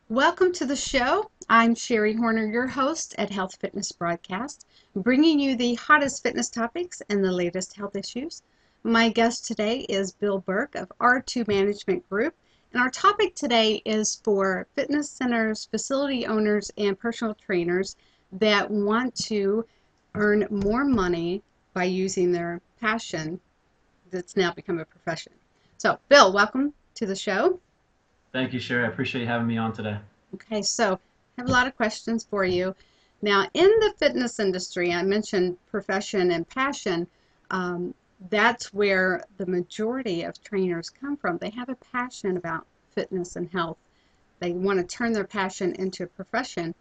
Welcome to the show. I'm Sherri Horner, your host at Health Fitness Broadcast, bringing you the hottest fitness topics and the latest health issues. My guest today is Bill Burke of R2 Management Group, and our topic today is for fitness centers, facility owners, and personal trainers that want to earn more money by using their passion that's now become a profession. So, Bill, welcome to the show. Thank you, Sherri. I appreciate you having me on today. Okay, so I have a lot of questions for you. Now, in the fitness industry, I mentioned profession and passion. Um, that's where the majority of trainers come from. They have a passion about fitness and health. They want to turn their passion into a profession.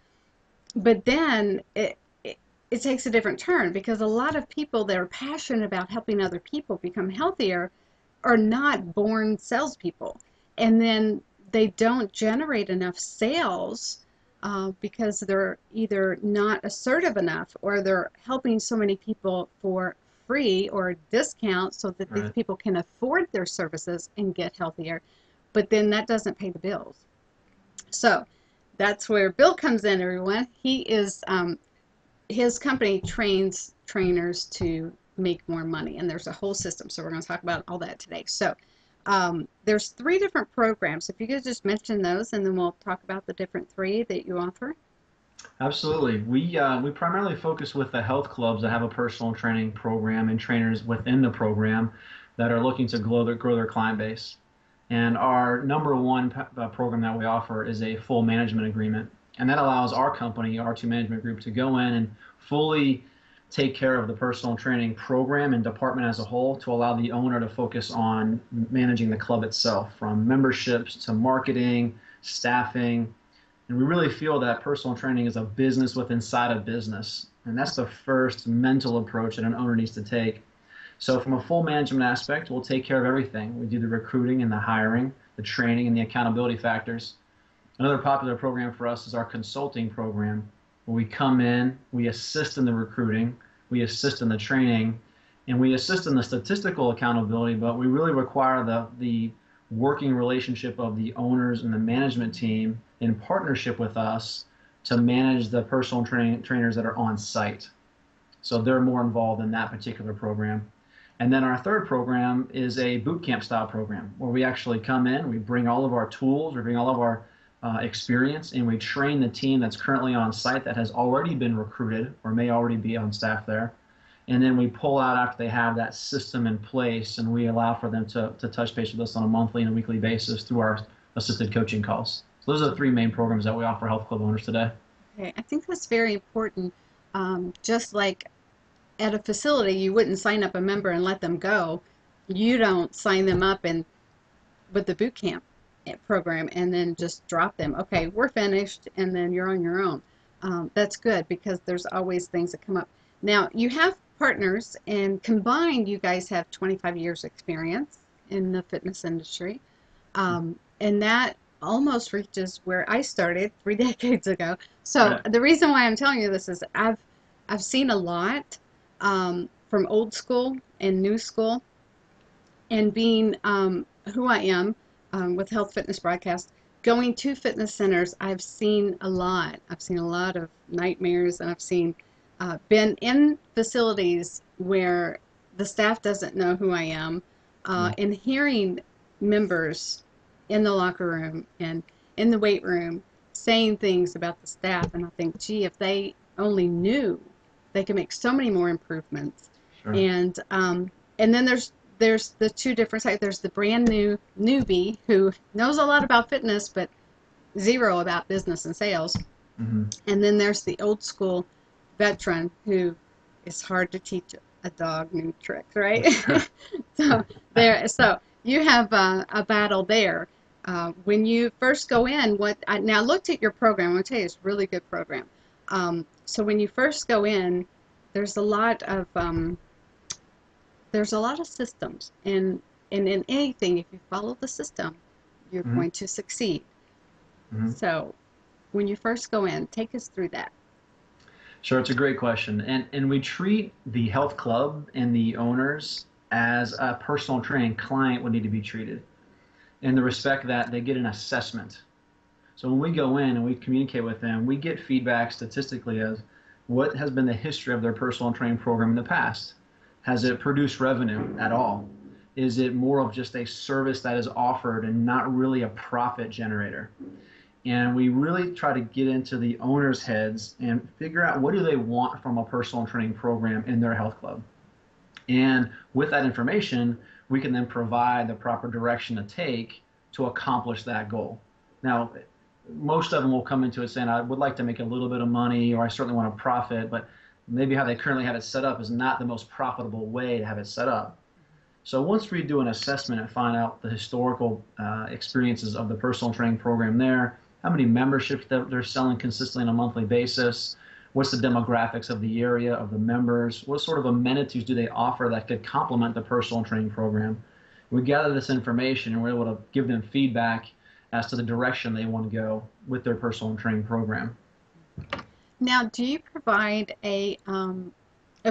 But then it takes a different turn because a lot of people that are passionate about helping other people become healthier are not born salespeople. And then they don't generate enough sales because they're either not assertive enough or they're helping so many people for free or a discount so that these Right. people can afford their services and get healthier. But then that doesn't pay the bills. So that's where Bill comes in, everyone. He is his company trains trainers to make more money, and there's a whole system. So we're going to talk about all that today. So there's three different programs. If you could just mention those, and then we'll talk about the different three that you offer. Absolutely. We primarily focus with the health clubs that have a personal training program and trainers within the program that are looking to grow their client base. And our number one program that we offer is a full management agreement, and that allows our company, R2 Management Group, to go in and fully take care of the personal training program and department as a whole to allow the owner to focus on managing the club itself, from memberships to marketing, staffing. And we really feel that personal training is a business with inside a business. And that's the first mental approach that an owner needs to take. So from a full management aspect, we'll take care of everything. We do the recruiting and the hiring, the training and the accountability factors. Another popular program for us is our consulting program, where we come in, we assist in the recruiting, we assist in the training, and we assist in the statistical accountability, but we really require the working relationship of the owners and the management team in partnership with us to manage the personal trainers that are on site. So they're more involved in that particular program. And then our third program is a boot camp style program where we actually come in, we bring all of our tools, we bring all of our experience, and we train the team that's currently on site that has already been recruited or may already be on staff there. And then we pull out after they have that system in place, and we allow for them to touch base with us on a monthly and a weekly basis through our assisted coaching calls. So those are the three main programs that we offer health club owners today. Okay, I think that's very important. Just like at a facility, you wouldn't sign up a member and let them go. You don't sign them up and with the boot camp program and then just drop them. Okay, we're finished, and then you're on your own. That's good because there's always things that come up. Now, you have partners, and combined, you guys have 25 years experience in the fitness industry. And that almost reaches where I started 3 decades ago. So Right. the reason why I'm telling you this is I've seen a lot from old school and new school, and being who I am with Health Fitness Broadcast, going to fitness centers, I've seen a lot. I've seen a lot of nightmares, and I've seen been in facilities where the staff doesn't know who I am, Mm. and hearing members in the locker room and in the weight room saying things about the staff, and I think, gee, if they only knew, they could make so many more improvements. Sure. And then there's the two different sides. There's the brand new newbie who knows a lot about fitness but zero about business and sales. Hmm. And then there's the old school veteran who is hard to teach a dog new tricks, right? Sure. So you have a battle there. When you first go in, what I now looked at your program. I'm gonna tell you, it's a really good program. So when you first go in, there's a lot of systems, and in anything, if you follow the system, you're Hmm. going to succeed. Hmm. So when you first go in, take us through that. Sure, it's a great question. And we treat the health club and the owners as a personal training client would need to be treated in the respect that they get an assessment. So when we go in and we communicate with them, we get feedback statistically as what has been the history of their personal training program in the past. Has it produced revenue at all? Is it more of just a service that is offered and not really a profit generator? And we really try to get into the owners' heads and figure out what do they want from a personal training program in their health club. And with that information, we can then provide the proper direction to take to accomplish that goal. Now, most of them will come into it saying, I would like to make a little bit of money, or I certainly want to profit, but maybe how they currently have it set up is not the most profitable way to have it set up. So once we do an assessment and find out the historical experiences of the personal training program there, how many memberships that they're selling consistently on a monthly basis, what's the demographics of the area, of the members, what sort of amenities do they offer that could complement the personal training program. We gather this information and we're able to give them feedback as to the direction they want to go with their personal training program. Now, do you provide a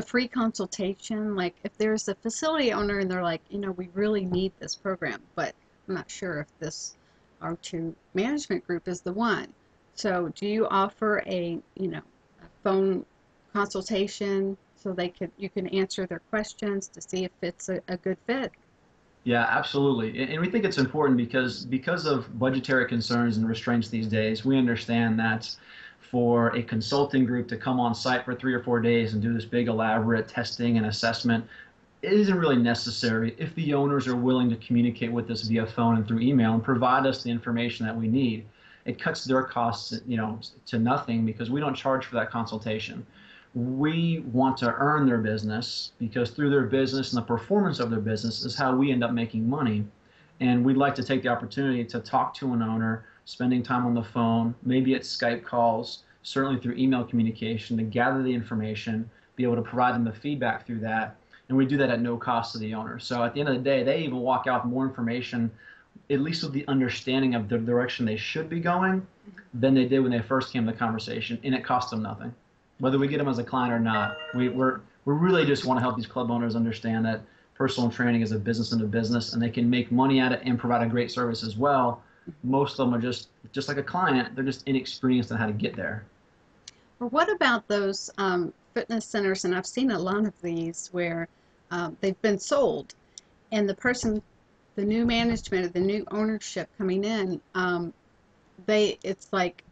free consultation? Like if there's a facility owner and they're like, we really need this program, but I'm not sure if this R2 management group is the one. So do you offer a phone consultation so you can answer their questions to see if it's a good fit? Yeah, absolutely. And we think it's important because of budgetary concerns and restraints these days, we understand that for a consulting group to come on site for 3 or 4 days and do this big elaborate testing and assessment, it isn't really necessary if the owners are willing to communicate with us via phone and through email and provide us the information that we need. It cuts their costs, to nothing because we don't charge for that consultation. We want to earn their business because through their business and the performance of their business is how we end up making money. And we'd like to take the opportunity to talk to an owner, spending time on the phone, maybe at Skype calls, certainly through email communication to gather the information, be able to provide them the feedback through that. And we do that at no cost to the owner. So at the end of the day, they even walk out with more information, at least with the understanding of the direction they should be going, than they did when they first came to the conversation, and it costs them nothing. Whether we get them as a client or not, we really just want to help these club owners understand that personal training is a business and a business, and they can make money at it and provide a great service as well. Most of them are just like a client. They're just inexperienced on how to get there. Or what about those fitness centers? And I've seen a lot of these where they've been sold, and the new management or the new ownership coming in, it's like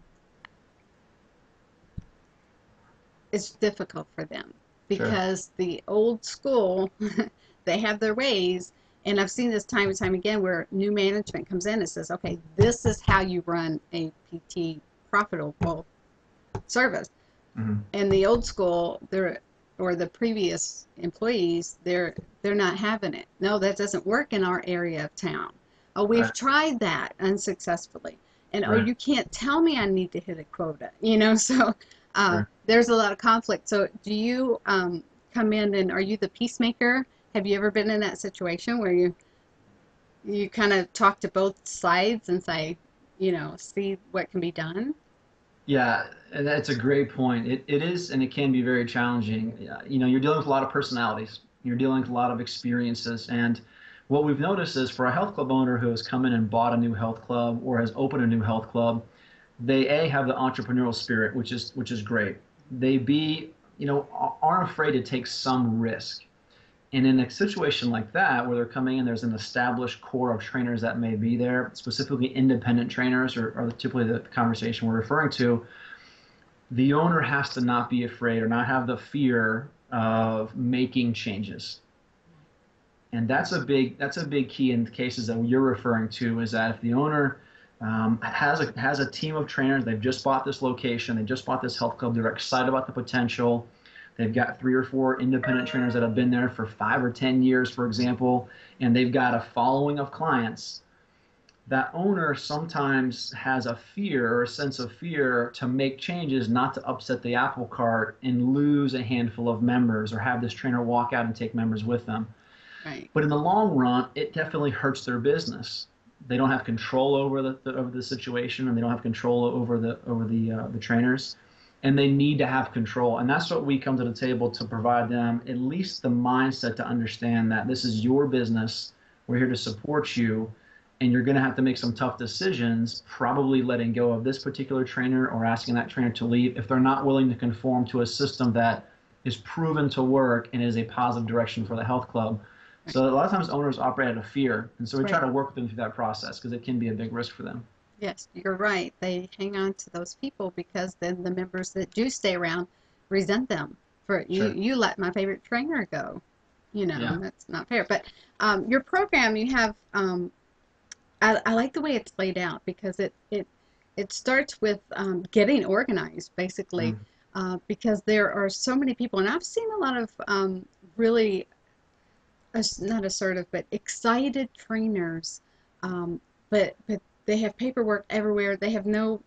it's difficult for them Sure. because the old school, they have their ways. And I've seen this time and time again where new management comes in and says, okay, this is how you run a PT profitable service. Mm-hmm. And the old school, or the previous employees, they're not having it. No, that doesn't work in our area of town. Oh, we've Right. tried that unsuccessfully. And oh, Right. you can't tell me I need to hit a quota, so Sure. there's a lot of conflict. So do you come in and are you the peacemaker? Have you ever been in that situation where you kind of talk to both sides and say, see what can be done? Yeah, and that's a great point. It is, and it can be very challenging. You're dealing with a lot of personalities. You're dealing with a lot of experiences. And what we've noticed is for a health club owner who has come in and bought a new health club or has opened a new health club, they have the entrepreneurial spirit, which is great. They aren't afraid to take some risk. And in a situation like that, where they're coming in, there's an established core of trainers that may be there, specifically independent trainers, or typically the conversation we're referring to. The owner has to not be afraid or not have the fear of making changes. And that's a big key in the cases that you're referring to, is that if the owner has a team of trainers, they've just bought this location, they just bought this health club, they're excited about the potential. They've got 3 or 4 independent trainers that have been there for 5 or 10 years, for example, and they've got a following of clients. That owner sometimes has a fear or a sense of fear to make changes, not to upset the apple cart and lose a handful of members or have this trainer walk out and take members with them. Right. But in the long run, it definitely hurts their business. They don't have control over the situation, and they don't have control over the trainers. And they need to have control. And that's what we come to the table to provide them, at least the mindset to understand that this is your business. We're here to support you. and you're going to have to make some tough decisions, probably letting go of this particular trainer or asking that trainer to leave if they're not willing to conform to a system that is proven to work and is a positive direction for the health club. So a lot of times owners operate out of fear, and so we try to work with them through that process because it can be a big risk for them. Yes, you're right. They hang on to those people because then the members that do stay around resent them for you. Sure. You let my favorite trainer go. Yeah. That's not fair. But your program, you have. I like the way it's laid out because it starts with getting organized, basically, Mm. because there are so many people, and I've seen a lot of really not assertive, but excited trainers, but they have paperwork everywhere. They have no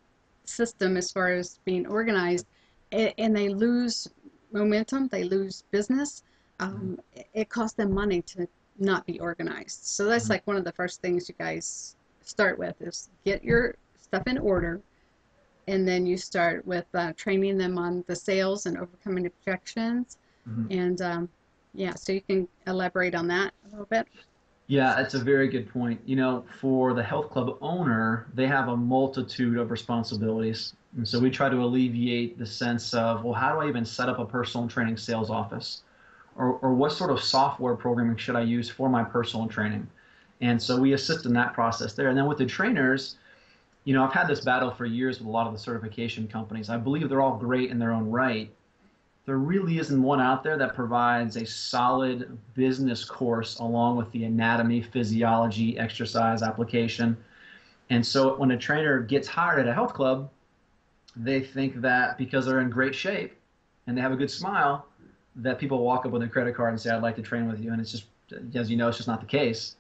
system as far as being organized, and they lose momentum. They lose business. It costs them money to not be organized. So that's Mhm. like one of the first things you guys start with is get your stuff in order, and then you start with training them on the sales and overcoming objections. Mhm. And yeah, so you can elaborate on that a little bit. Yeah, that's a very good point. For the health club owner, they have a multitude of responsibilities. And so we try to alleviate the sense of, well, how do I even set up a personal training sales office? Or what sort of software programming should I use for my personal training? And so we assist in that process there. And then with the trainers, I've had this battle for years with a lot of the certification companies. I believe they're all great in their own right. There really isn't one out there that provides a solid business course along with the anatomy, physiology, exercise application. And so when a trainer gets hired at a health club, they think that because they're in great shape and they have a good smile, that people walk up with a credit card and say, I'd like to train with you. And it's just, as you know, it's just not the case.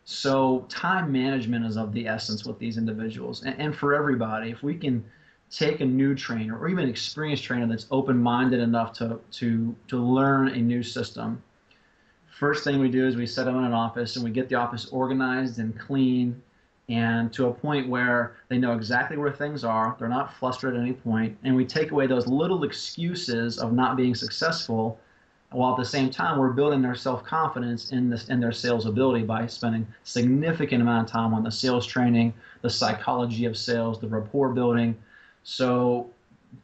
So time management is of the essence with these individuals. And for everybody, if we can take a new trainer or even an experienced trainer that's open-minded enough to learn a new system, first thing we do is we set them in an office and we get the office organized and clean and to a point where they know exactly where things are. They're not flustered at any point. And we take away those little excuses of not being successful while at the same time we're building their self-confidence in their sales ability by spending significant amount of time on the sales training, the psychology of sales, the rapport building. So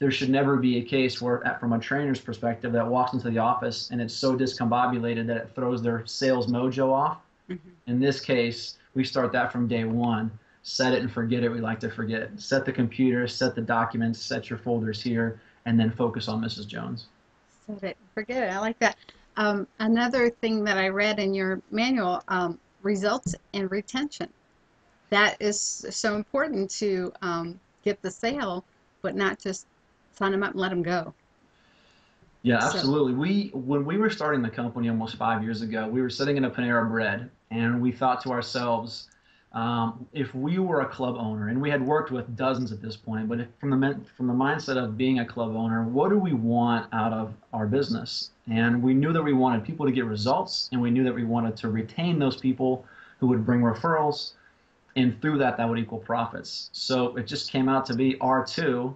there should never be a case where, from a trainer's perspective, that walks into the office and it's so discombobulated that it throws their sales mojo off. Mm-hmm. In this case, we start that from day one. Set it and forget it. We like to forget. Set the computer, set the documents, set your folders here, and then focus on Mrs. Jones. Set it, forget it. I like that. Another thing that I read in your manual, results and retention. That is so important to get the sale, but not just sign them up and let them go. Yeah, So, absolutely. When we were starting the company almost 5 years ago, we were sitting in a Panera Bread, and we thought to ourselves, if we were a club owner, and we had worked with dozens at this point, but from the mindset of being a club owner, what do we want out of our business? And we knew that we wanted people to get results, and we knew that we wanted to retain those people who would bring referrals, and through that, that would equal profits. So it just came out to be R2.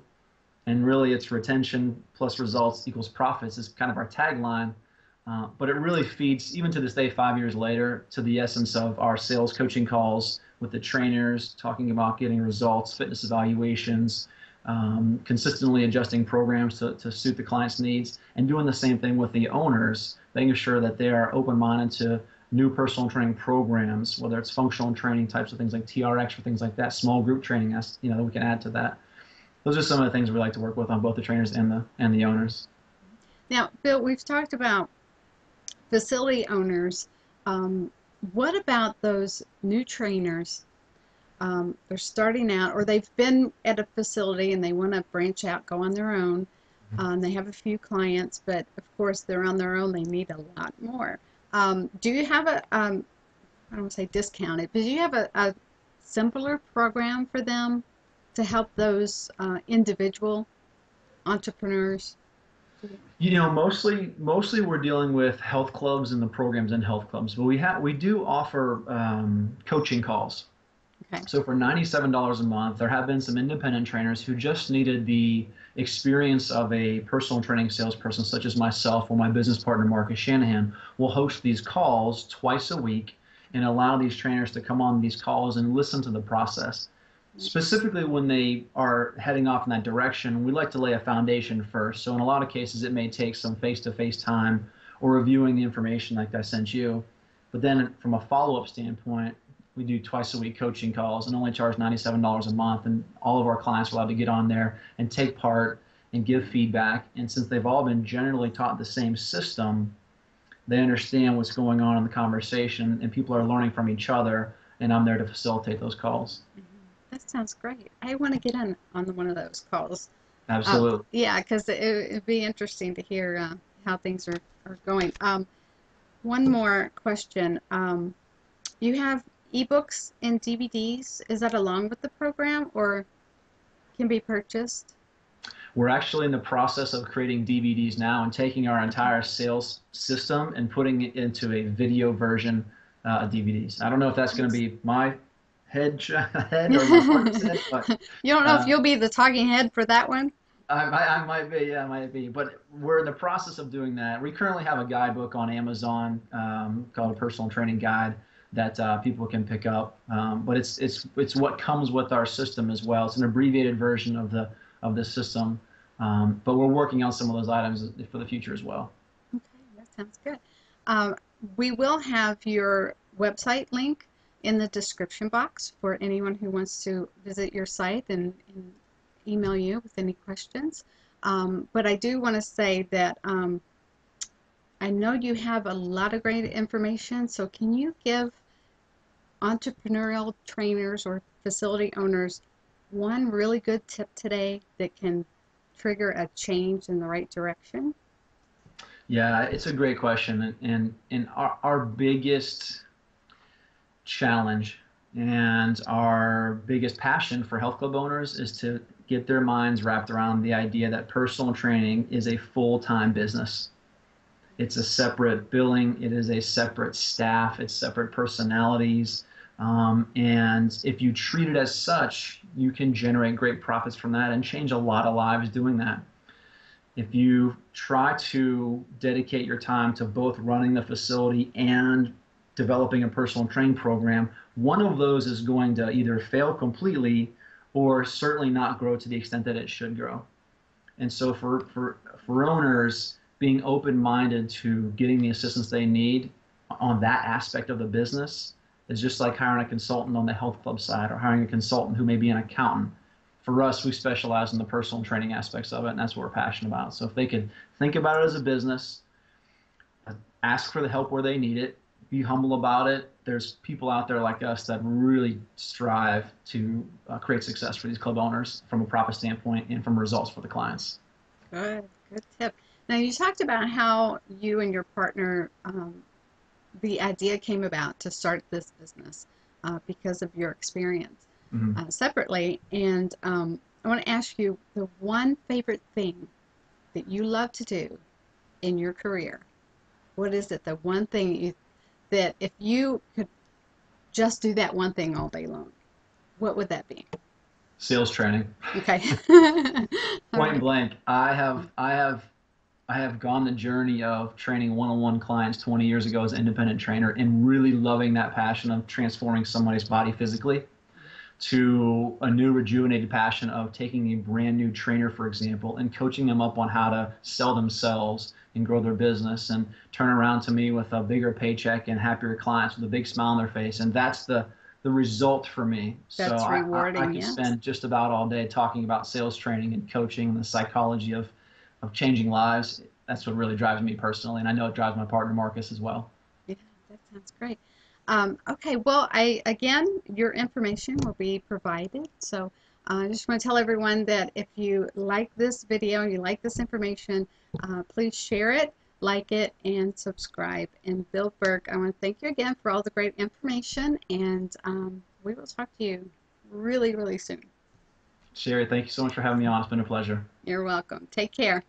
And really, it's retention plus results equals profits is kind of our tagline. But it really feeds, even to this day, 5 years later, to the essence of our sales coaching calls with the trainers, talking about getting results, fitness evaluations, consistently adjusting programs to suit the client's needs, and doing the same thing with the owners, making sure that they are open-minded to new personal training programs, whether it's functional training types of things like TRX or things like that, small group training, that we can add to that. Those are some of the things we like to work with on both the trainers and the owners. now, Bill, we've talked about facility owners. Um, what about those new trainers? They're starting out, or they've been at a facility and they want to branch out, go on their own. They have a few clients, but of course, they're on their own. They need a lot more. Do you have I don't want to say discounted, but do you have a simpler program for them to help those individual entrepreneurs? Mostly we're dealing with health clubs and the programs in health clubs, but we do offer coaching calls. Okay. So for $97 a month, there have been some independent trainers who just needed the experience of a personal training salesperson, such as myself or my business partner, Marcus Shanahan, will host these calls twice a week. and allow these trainers to come on these calls and listen to the process. Specifically, when they are heading off in that direction, we like to lay a foundation first. So in a lot of cases, it may take some face-to-face time or reviewing the information like I sent you. But then from a follow-up standpoint, we do twice a week coaching calls and only charge $97 a month. And all of our clients are allowed to get on there and take part and give feedback. And since they've all been generally taught the same system, they understand what's going on in the conversation and people are learning from each other. And I'm there to facilitate those calls. That sounds great. I want to get on one of those calls. Absolutely. Yeah, because it'd be interesting to hear how things are going. One more question. You have ebooks and DVDs. Is that along with the program or can be purchased? We're actually in the process of creating DVDs now and taking our entire sales system and putting it into a video version of DVDs. I don't know if that's going to be my head or my partner's head, but You don't know if you'll be the talking head for that one? I might be, yeah, I might be. But we're in the process of doing that. We currently have a guidebook on Amazon called a Personal Training Guide that people can pick up. But it's what comes with our system as well. It's an abbreviated version of the system. But we're working on some of those items for the future as well. Okay, that sounds good. We will have your website link in the description box for anyone who wants to visit your site and email you with any questions. But I do want to say that I know you have a lot of great information, so can you give entrepreneurial trainers or facility owners one really good tip today that can trigger a change in the right direction? Yeah, it's a great question. And our biggest challenge and our biggest passion for health club owners is to get their minds wrapped around the idea that personal training is a full-time business. It's a separate billing, it is a separate staff, it's separate personalities. And if you treat it as such, you can generate great profits from that and change a lot of lives doing that. If you try to dedicate your time to both running the facility and developing a personal training program, one of those is going to either fail completely or certainly not grow to the extent that it should grow. And so for owners, being open-minded to getting the assistance they need on that aspect of the business is just like hiring a consultant on the health club side or hiring a consultant who may be an accountant. For us, we specialize in the personal training aspects of it, and that's what we're passionate about. So if they could think about it as a business, ask for the help where they need it, be humble about it. There's people out there like us that really strive to create success for these club owners from a profit standpoint and from results for the clients. Good tip. Now you talked about how you and your partner, the idea came about to start this business because of your experience separately. And I want to ask you the one favorite thing that you love to do in your career. What is it, the one thing that if you could just do that one thing all day long, what would that be? Sales training. Okay. Point blank. I have gone the journey of training one-on-one clients 20 years ago as an independent trainer and really loving that passion of transforming somebody's body physically to a new rejuvenated passion of taking a brand new trainer, for example, and coaching them up on how to sell themselves and grow their business and turn around to me with a bigger paycheck and happier clients with a big smile on their face. And that's the result for me. That's so rewarding, I can yes. spend just about all day talking about sales training and coaching and the psychology of changing lives. That's what really drives me personally, and I know it drives my partner Marcus as well. Yeah, that sounds great. Okay, well, again, your information will be provided. So I just want to tell everyone that if you like this video, you like this information, please share it, like it, and subscribe. And Bill Burke, I want to thank you again for all the great information, and we will talk to you really, really soon. Sherri, thank you so much for having me on. It's been a pleasure. You're welcome. Take care.